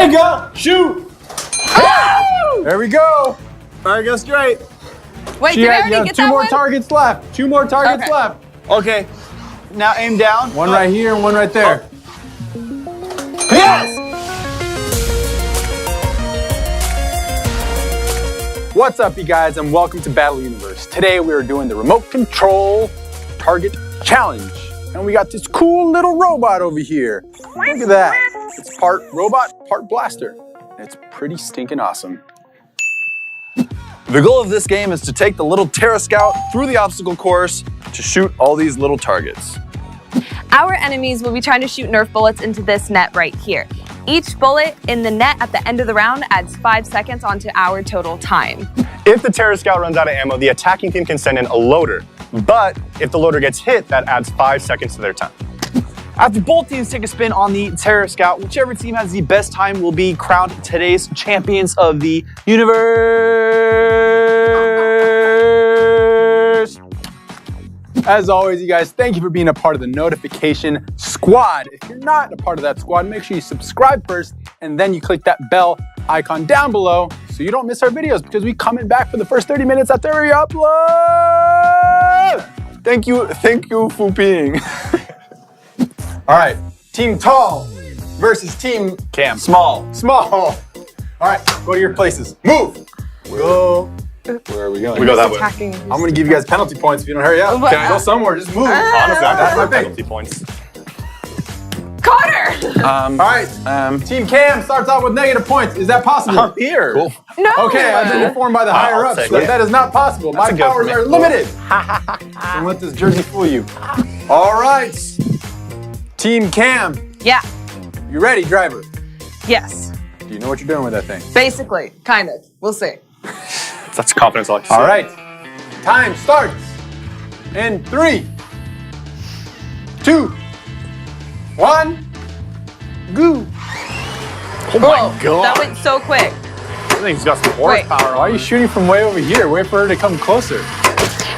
you go. Shoot. There we go. All right, go straight. Wait, did I already get that one? 2 more targets left. 2 more targets left. Okay. Now aim down. One right here and one right there. Yes! What's up, you guys, and welcome to Battle Universe. Today we are doing the remote control target challenge. And we got this cool little robot over here. Look at that. It's part robot, part blaster. And it's pretty stinking awesome. The goal of this game is to take the little Terra Scout through the obstacle course to shoot all these little targets. Our enemies will be trying to shoot Nerf bullets into this net right here. Each bullet in the net at the end of the round adds 5 seconds onto our total time. If the Terra Scout runs out of ammo, the attacking team can send in a loader. But if the loader gets hit, that adds 5 seconds to their time. After both teams take a spin on the Terra Scout, whichever team has the best time will be crowned today's champions of the universe. As always, you guys, thank you for being a part of the notification squad. If you're not a part of that squad, make sure you subscribe first, and then you click that bell icon down below so you don't miss our videos, because we coming back for the first 30 minutes after we upload. Thank you for being. All right, Team Tall versus Team Cam. Small. All right, go to your places. Move. Go. Where are we going? We go that way. I'm gonna give you guys penalty points if you don't hurry up. What? Can I go somewhere? Just move. Honestly, That's my I pick. penalty points. Connor! All right, Team Cam starts off with negative points. Is that possible? I'm here. Cool. No! Okay, I've been informed by the I'll higher ups take that it. that is not possible. My a go powers for me. are limited. Don't let this jersey fool you. All right, Team Cam, Yeah, you ready, driver? yes. Do you know what you're doing with that thing? Basically, kind of. We'll see. That's confidence I like to see. All right, time starts in 3, 2, 1, go. Oh my god. That went so quick. This thing's got some Wait. horsepower. Why are you shooting from way over here? Wait for her to come closer.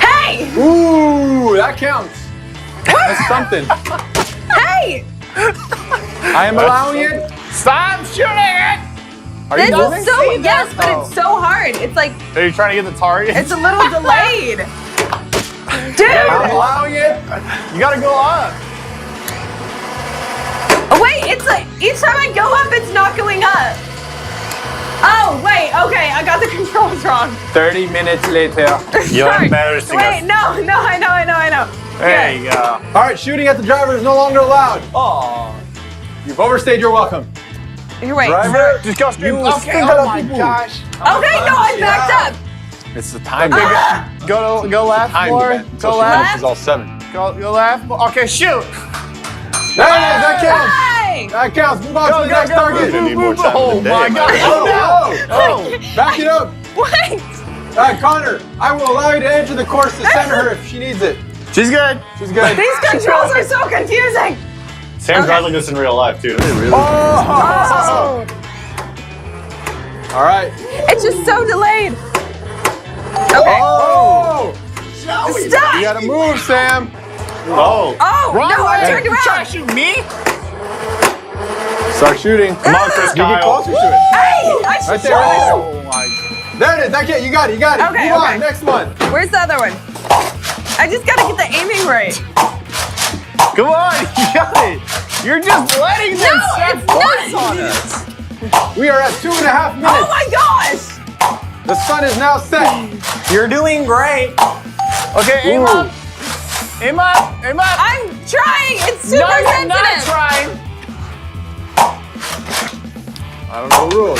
Hey! Ooh, that counts. That's something. Hey! I am allowing it. Stop shooting it! Are This you moving? is so, yes, but it's so hard. It's like, Are you trying to get the target? it's a little delayed. I'm Dude! allowing it. You gotta go up. Oh, wait, it's like, each time I go up, it's not going up. Oh, wait, okay, I got the controls wrong. 30 minutes later. You're Sorry. embarrassing Wait, us. no, I know. There you go. All right, shooting at the driver is no longer allowed. Oh. You've overstayed your welcome. You're right. Driver, Just go straight. You Okay, stink oh up my people. gosh. Okay, no, I backed up. it's the time. Go left, Time more. event. Go So left. is all 7. Go left. Okay, shoot. There it is. That counts. Hey! That counts. Move on to the next target. Need more time Oh in the my day, God. man. Oh, back it up. Wait! All right, Connor, I will allow you to enter the course to center her if she needs it. She's good. She's good. These controls are so confusing. Sam drives like this in real life, too. Oh. All right. It's just so delayed. Okay. Oh. Stop! You gotta move, Sam. Oh. Oh, no, I turned You trying around. to shoot me? Start shooting. Come on, Chris You get Kyle. closer to it. Hey! I should Right there, right there. Oh my. There it is. That can't. You got it. You got it. Okay, Move okay. on. Next one. Where's the other one? I just gotta get the aiming right. Come on, you got it. You're just letting them No, set it's points not. on us. We are at 2.5 minutes. Oh my gosh! The sun is now set. You're doing great. Okay, aim Ooh. up. Aim up. Aim up. I'm trying. It's super No, you're not sensitive. trying. I don't know the rules.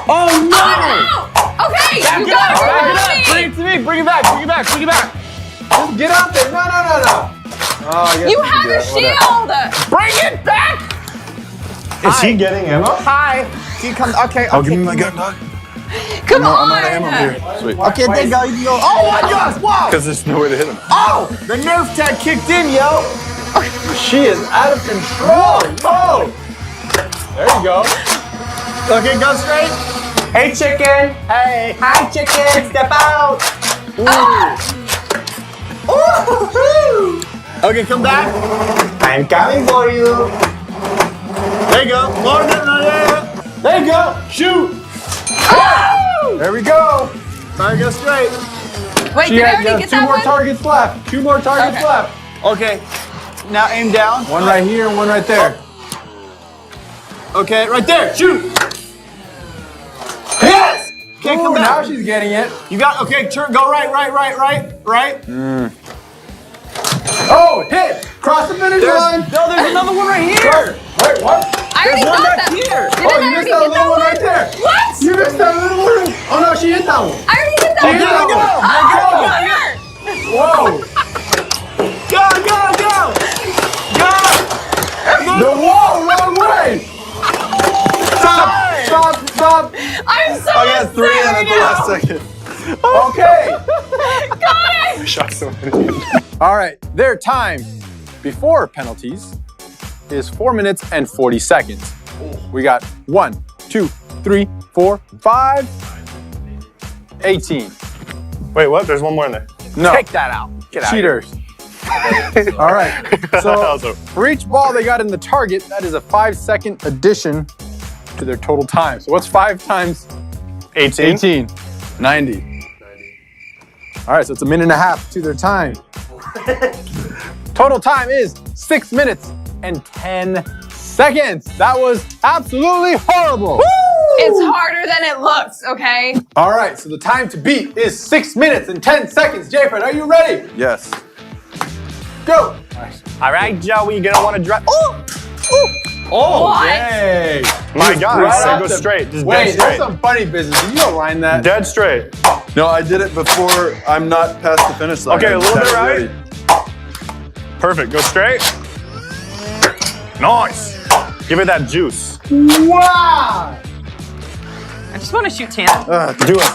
Oh Oh, no! Okay, you Back it gotta up. Back it up. remind Bring me. it to me. Bring it back. Bring it back. Bring it back. Just get out there. No. Oh, I guess You we can have do a that. shield. Bring it back. Is he getting ammo? Hi. He comes. Okay. Oh, give me my gun, dog. Come on. I'm out of ammo here. Sweet. Okay, there you go. You go. Oh my gosh! Wow. Because there's nowhere to hit him. Oh, the Nerf tag kicked in, yo. She is out of control. Whoa. There you go. Okay, go straight. Hey, chicken. Hey. Hi, chicken. Step out. Ooh. Okay, come back. I'm coming for you. There you go. More than shoot! There we go. Target go straight. Wait, She did I has already get two that more one? targets left. Two more targets Okay. left. Okay. Now aim down. One right here and one right there. Okay, right there. Shoot. Yes! Okay, Ooh, come now back. she's getting it. You got, okay, turn, go right. Oh, hit! Cross the finish line. No, there's another one right here. Wait, what? I already There's one got back that. here. Didn't Oh, I you already missed get that little one right there. What? You missed that little one. Oh no, she hit that one. I already hit that She one. hit that one. Oh, Whoa! The wall, wrong way! Stop! I'm so I got 3 in at the last second. Okay. Got it. Shot somebody. All right, their time before penalties is 4 minutes and 40 seconds. We got 1, 2, 3, 4, 5, 18. Wait, what? There's one more in there. No, Take that out. Get out. cheaters. All right, so Also, for each ball they got in the target, that is a 5-second addition to their total time. So what's 5 times 18. 18? 90. All right, so it's a minute and a half to their time. Total time is 6 minutes and 10 seconds. That was absolutely horrible. It's harder than it looks, okay? All right, so the time to beat is 6 minutes and 10 seconds. J-Fred, are you ready? Yes. Go. All right, Joey, you're gonna want to drive. Oh, What? yay. My God, Right so off go the- straight. Just Wait, dead there's straight. some funny business. Did you align that? Dead straight. No, I did it before. I'm not past the finish line. Okay, I a just little had bit it right. ready. Perfect. Go straight. Nice. Give it that juice. Wow. I just want to shoot 10. Do it.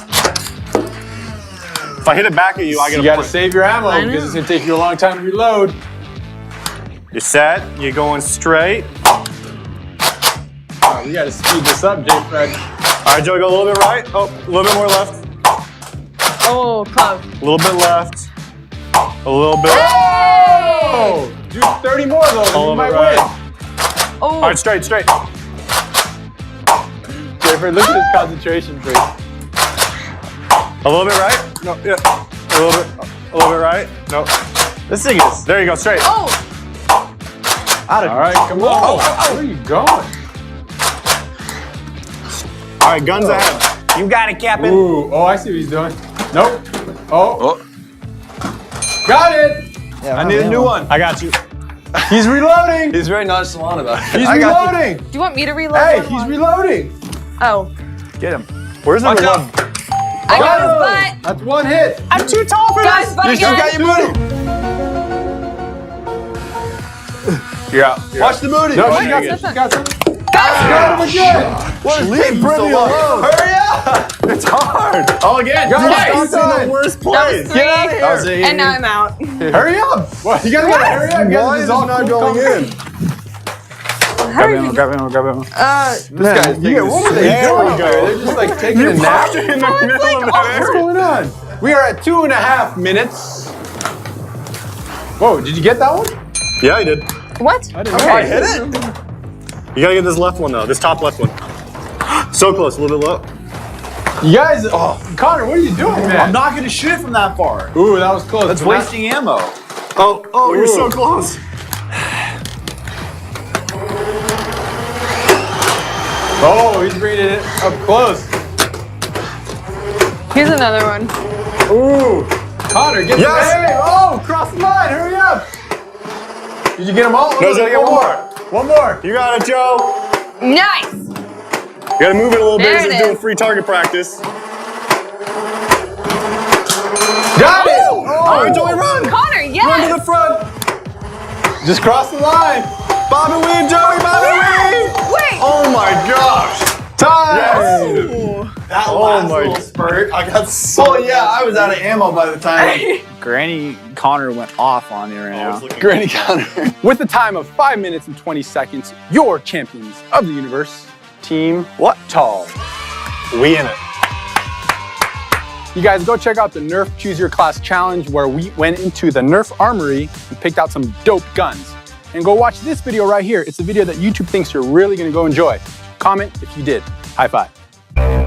If I hit it back at you, I get You a gotta point. save your ammo I know. because it's gonna take you a long time to reload. You're set. You're going straight. Oh, we gotta speed this up, J-Fred. All right, Joey, go a little bit right. Oh, a little bit more left. Oh, close. A little bit left. A little bit. Oh, do 30 more though, then All you of might it right. win. Oh, All right, straight, straight. J-Fred, look at his concentration freak. A little bit right. No, yeah. A little bit right. No. This thing is There you go, straight. oh. out of All right, come on. Where are you going? All right, guns ahead. You got it, Captain. Ooh, oh, I see what he's doing. Nope. Oh, Oh, got it. Yeah, I need a new one. I got you. He's reloading. He's very nonchalant about it. He's I got you. reloading. Do you want me to reload? Hey, one he's more? reloading. Oh, Get him. Where's number Watch one? out. I got his Go. butt. That's one hit. I'm too tall for Got his butt You still again. got your booty. You're out. Watch the booty. No, Watch she it. got some. She got some. Got him again. What is Leave taking Brittany so long? alone. Hurry up. It's hard. Oh, again. Got it. Dude, Done. in the worst That was place. 3. Get out of here. That was it. And now I'm out. Hurry up. What? You gotta hurry up. Why is it not going in? Hurry. Grab him. This guy's taking what are this they shit. doing? They're just like taking a nap. in the middle of that What's area. going on? We are at 2.5 minutes. Whoa, did you get that one? Yeah, I did. What? I didn't I hit it. You gotta get this left one though. This top left one. So close. A little bit low. You guys, Connor, what are you doing, man? I'm not going to shoot it from that far. Ooh, that was close. That's But not- wasting ammo. Oh, you're so close. Oh, he's bringing it up close. Here's another one. Ooh, Connor, get Yes. the hey, oh, cross the line, hurry up. Did you get them all? No, just gotta get one more. One more. You got it, Joe. Nice. You gotta move it a little There bit. it Just doing is. free target practice. Got it. All right, Joey, run. Connor, Run to yes. the front. Just cross the line. Bob and weave, Joey. Bob and weave. Wait. Oh my gosh. Time. That Oh last my- little spurt, I got so. Oh yeah, I was out of ammo by the time. Granny Connor went off on you right now. Granny Connor. With a time of 5 minutes and 20 seconds, your champions of the universe, Team What Tall. We in it. You guys go check out the NERF Choose Your Class Challenge where we went into the NERF Armory and picked out some dope guns. And go watch this video right here. It's a video that YouTube thinks you're really gonna go enjoy. Comment if you did. High five. All